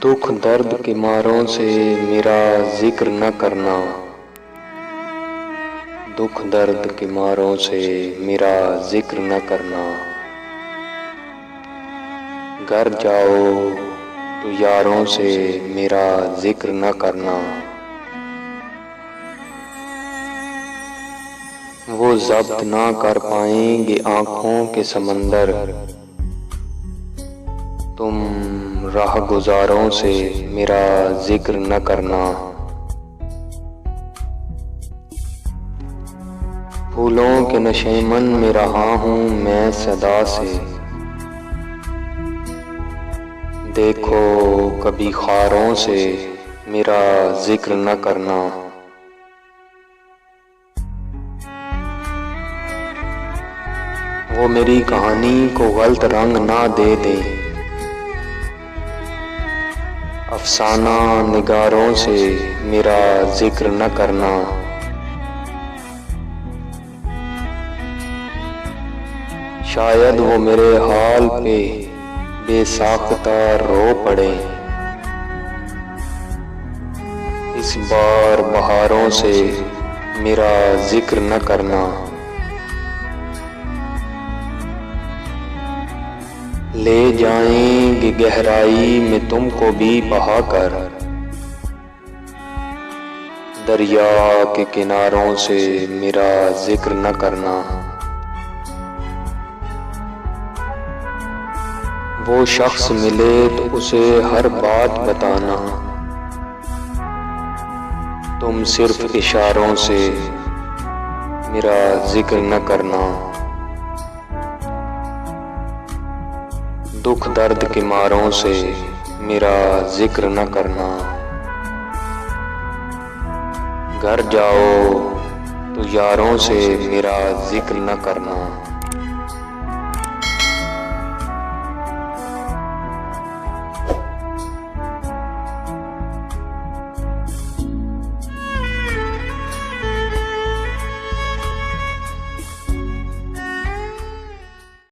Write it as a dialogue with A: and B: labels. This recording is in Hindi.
A: दुख दर्द के मारों से मेरा जिक्र न करना। दुख दर्द के मारों से मेरा जिक्र न करना। घर जाओ तो यारों से मेरा जिक्र न करना। वो ज़ब्त ना कर पाएंगे आँखों के समंदर। तुम राह गुजारों से मेरा जिक्र न करना। फूलों के नशेमन में रहा हूँ मैं सदा से। देखो कभी खारों से मेरा जिक्र न करना। वो मेरी कहानी को गलत रंग ना दे दे। अफसाना निगारों से मेरा जिक्र न करना। शायद वो मेरे हाल पे बेसाख्ता रो पड़े। इस बार बहारों से मेरा जिक्र न करना। ले जाएंगे गहराई में तुमको भी बहाकर। दरिया के किनारों से मेरा जिक्र न करना। वो शख्स मिले तो उसे हर बात बताना। तुम सिर्फ इशारों से मेरा जिक्र न करना। दुख दर्द के मारों से मेरा जिक्र न करना। घर जाओ तो यारों से मेरा जिक्र न करना।